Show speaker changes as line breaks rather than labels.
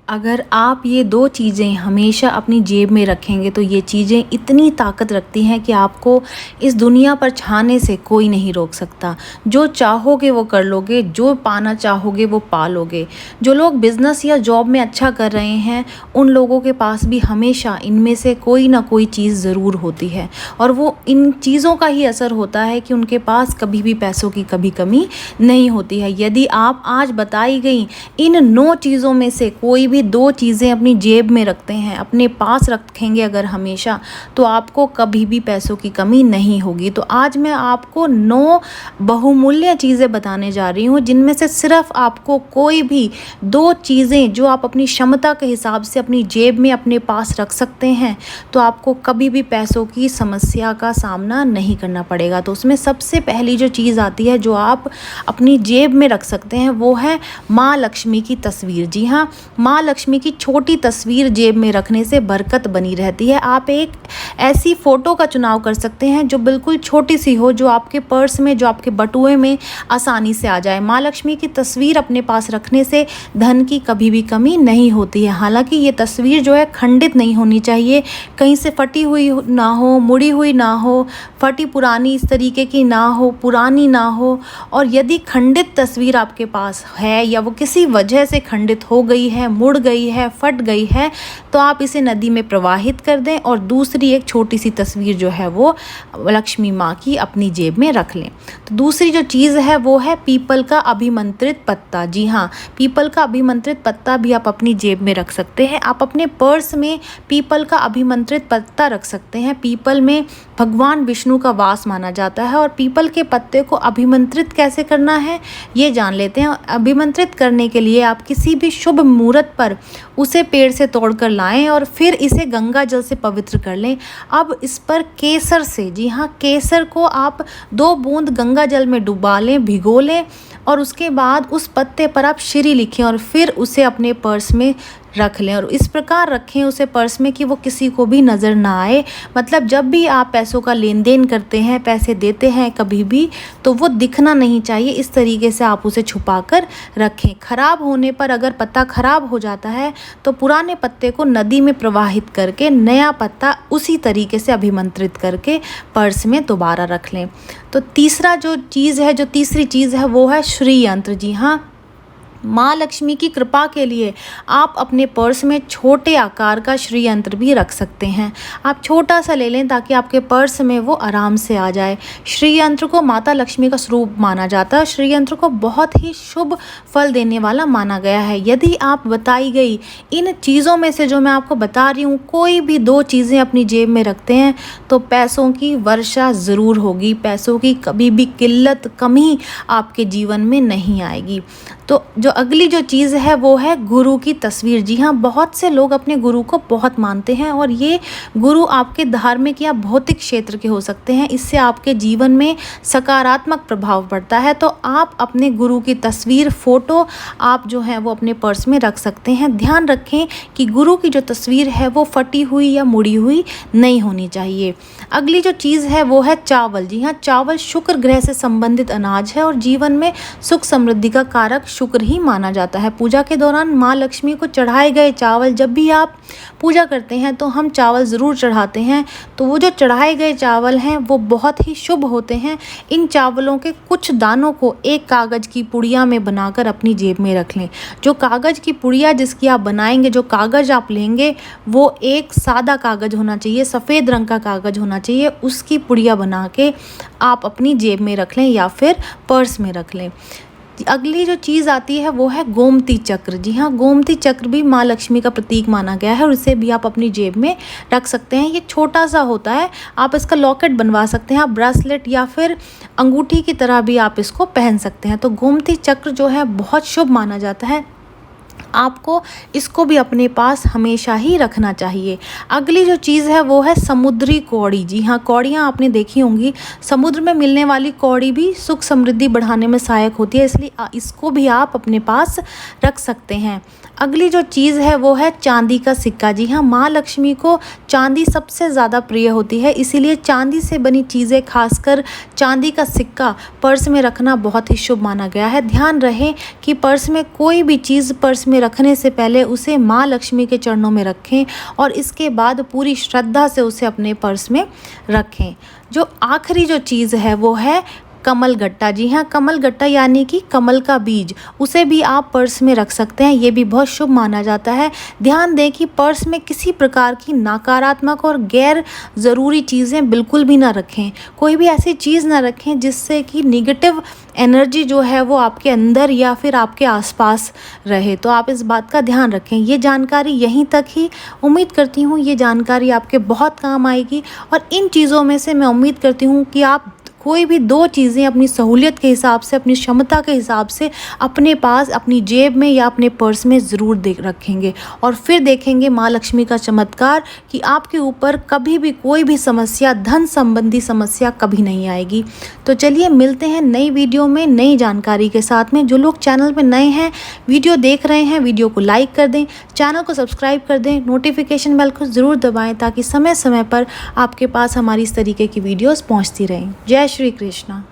अगर आप ये 2 चीज़ें हमेशा अपनी जेब में रखेंगे तो ये चीज़ें इतनी ताकत रखती हैं कि आपको इस दुनिया पर छाने से कोई नहीं रोक सकता। जो चाहोगे वो कर लोगे, जो पाना चाहोगे वो पा लोगे। जो लोग बिज़नेस या जॉब में अच्छा कर रहे हैं, उन लोगों के पास भी हमेशा इनमें से कोई ना कोई चीज़ ज़रूर होती है और वो इन चीज़ों का ही असर होता है कि उनके पास कभी भी पैसों की कभी कमी नहीं होती है। यदि आप आज बताई गई इन 9 चीज़ों में से कोई भी 2 चीज़ें अपनी जेब में रखते हैं, अपने पास रखेंगे अगर हमेशा, तो आपको कभी भी पैसों की कमी नहीं होगी। तो आज मैं आपको 9 बहुमूल्य चीज़ें बताने जा रही हूँ, जिनमें से सिर्फ आपको कोई भी 2 चीज़ें जो आप अपनी क्षमता के हिसाब से अपनी जेब में अपने पास रख सकते हैं, तो आपको कभी भी पैसों की समस्या का सामना नहीं करना पड़ेगा। तो उसमें सबसे पहली जो चीज़ आती है जो आप अपनी जेब में रख सकते हैं, वो है माँ लक्ष्मी की तस्वीर। जी हाँ, माँ लक्ष्मी की छोटी तस्वीर जेब में रखने से बरकत बनी रहती है। आप एक ऐसी फ़ोटो का चुनाव कर सकते हैं जो बिल्कुल छोटी सी हो, जो आपके पर्स में, जो आपके बटुए में आसानी से आ जाए। माँ लक्ष्मी की तस्वीर अपने पास रखने से धन की कभी भी कमी नहीं होती है। हालांकि ये तस्वीर जो है खंडित नहीं होनी चाहिए, कहीं से फटी हुई ना हो, मुड़ी हुई ना हो, फटी पुरानी इस तरीके की ना हो, पुरानी ना हो। और यदि खंडित तस्वीर आपके पास है या वो किसी वजह से खंडित हो गई है, मुड़ गई है, फट गई है, तो आप इसे नदी में प्रवाहित कर दें और दूसरी एक छोटी सी तस्वीर जो है वो लक्ष्मी माँ की अपनी जेब में रख लें। तो दूसरी जो चीज़ है वो है पीपल का अभिमंत्रित पत्ता। जी हाँ, पीपल का अभिमंत्रित पत्ता भी आप अपनी जेब में रख सकते हैं। आप अपने पर्स में पीपल का अभिमंत्रित पत्ता रख सकते हैं। पीपल में भगवान विष्णु का वास माना जाता है और पीपल के पत्ते को अभिमंत्रित कैसे करना है ये जान लेते हैं। अभिमंत्रित करने के लिए आप किसी भी शुभ मुहूर्त पर उसे पेड़ से तोड़कर लाएं और फिर इसे गंगा जल से पवित्र कर लें। अब इस पर केसर से, जी हाँ, केसर को आप 2 बूंद गंगा जल में डुबा लें, भिगो लें और उसके बाद उस पत्ते पर आप श्री लिखें और फिर उसे अपने पर्स में रख लें और इस प्रकार रखें उसे पर्स में कि वो किसी को भी नज़र ना आए। मतलब जब भी आप पैसों का लेन देन करते हैं, पैसे देते हैं कभी भी, तो वो दिखना नहीं चाहिए। इस तरीके से आप उसे छुपा कर रखें। ख़राब होने पर अगर पत्ता ख़राब हो जाता है तो पुराने पत्ते को नदी में प्रवाहित करके नया पत्ता उसी तरीके से अभिमंत्रित करके पर्स में दोबारा रख लें। तो तीसरा जो चीज़ है, जो तीसरी चीज़ है वो है श्री यंत्र। जी हाँ, माँ लक्ष्मी की कृपा के लिए आप अपने पर्स में छोटे आकार का श्री यंत्र भी रख सकते हैं। आप छोटा सा ले लें ताकि आपके पर्स में वो आराम से आ जाए। श्री यंत्र को माता लक्ष्मी का स्वरूप माना जाता है। श्री यंत्र को बहुत ही शुभ फल देने वाला माना गया है। यदि आप बताई गई इन चीज़ों में से जो मैं आपको बता रही हूँ कोई भी 2 चीज़ें अपनी जेब में रखते हैं तो पैसों की वर्षा ज़रूर होगी। पैसों की कभी भी किल्लत, कमी आपके जीवन में नहीं आएगी। तो जो अगली जो चीज़ है वो है गुरु की तस्वीर। जी हाँ, बहुत से लोग अपने गुरु को बहुत मानते हैं और ये गुरु आपके धार्मिक या भौतिक क्षेत्र के हो सकते हैं। इससे आपके जीवन में सकारात्मक प्रभाव पड़ता है। तो आप अपने गुरु की तस्वीर, फ़ोटो आप जो है वो अपने पर्स में रख सकते हैं। ध्यान रखें कि गुरु की जो तस्वीर है वो फटी हुई या मुड़ी हुई नहीं होनी चाहिए। अगली जो चीज़ है वो है चावल। जी हाँ, चावल शुक्र ग्रह से संबंधित अनाज है और जीवन में सुख समृद्धि का कारक शुक्र ही माना जाता है। पूजा के दौरान माँ लक्ष्मी को चढ़ाए गए चावल, जब भी आप पूजा करते हैं तो हम चावल ज़रूर चढ़ाते हैं। तो वो जो चढ़ाए गए चावल हैं वो बहुत ही शुभ होते हैं। इन चावलों के कुछ दानों को एक कागज़ की पुड़िया में बनाकर अपनी जेब में रख लें। जो कागज़ की पुड़िया जिसकी आप बनाएंगे, जो कागज़ आप लेंगे, वो एक सादा कागज़ होना चाहिए, सफ़ेद रंग का कागज़ होना चाहिए। उसकी पुड़िया बना के आप अपनी जेब में रख लें या फिर पर्स में रख लें। अगली जो चीज़ आती है वो है गोमती चक्र। जी हाँ, गोमती चक्र भी माँ लक्ष्मी का प्रतीक माना गया है और इसे भी आप अपनी जेब में रख सकते हैं। ये छोटा सा होता है, आप इसका लॉकेट बनवा सकते हैं, आप ब्रेसलेट या फिर अंगूठी की तरह भी आप इसको पहन सकते हैं। तो गोमती चक्र जो है बहुत शुभ माना जाता है। आपको इसको भी अपने पास हमेशा ही रखना चाहिए। अगली जो चीज़ है वो है समुद्री कौड़ी। जी हाँ, कौड़ियाँ आपने देखी होंगी। समुद्र में मिलने वाली कौड़ी भी सुख समृद्धि बढ़ाने में सहायक होती है, इसलिए इसको भी आप अपने पास रख सकते हैं। अगली जो चीज़ है वो है चांदी का सिक्का। जी हाँ, माँ लक्ष्मी को चांदी सबसे ज़्यादा प्रिय होती है, इसीलिए चांदी से बनी चीज़ें, खासकर चांदी का सिक्का पर्स में रखना बहुत ही शुभ माना गया है। ध्यान रहे कि पर्स में कोई भी चीज़ पर्स में रखने से पहले उसे माँ लक्ष्मी के चरणों में रखें और इसके बाद पूरी श्रद्धा से उसे अपने पर्स में रखें। जो आखिरी जो चीज़ है वो है कमल गट्टा। जी हाँ, कमल गट्टा यानी कि कमल का बीज, उसे भी आप पर्स में रख सकते हैं, ये भी बहुत शुभ माना जाता है। ध्यान दें कि पर्स में किसी प्रकार की नकारात्मक और गैर ज़रूरी चीज़ें बिल्कुल भी ना रखें। कोई भी ऐसी चीज़ ना रखें जिससे कि निगेटिव एनर्जी जो है वो आपके अंदर या फिर आपके आसपास रहे, तो आप इस बात का ध्यान रखें। ये जानकारी यहीं तक ही, उम्मीद करती हूँ ये जानकारी आपके बहुत काम आएगी और इन चीज़ों में से मैं उम्मीद करती हूँ कि आप कोई भी 2 चीज़ें अपनी सहूलियत के हिसाब से, अपनी क्षमता के हिसाब से अपने पास, अपनी जेब में या अपने पर्स में ज़रूर रखेंगे और फिर देखेंगे माँ लक्ष्मी का चमत्कार कि आपके ऊपर कभी भी कोई भी समस्या, धन संबंधी समस्या कभी नहीं आएगी। तो चलिए मिलते हैं नई वीडियो में नई जानकारी के साथ में। जो लोग चैनल पर नए हैं, वीडियो देख रहे हैं, वीडियो को लाइक कर दें, चैनल को सब्सक्राइब कर दें, नोटिफिकेशन बेल को ज़रूर दबाएँ ताकि समय समय पर आपके पास हमारी इस तरीके की वीडियोज़ पहुँचती रहें। जय श्री कृष्णा।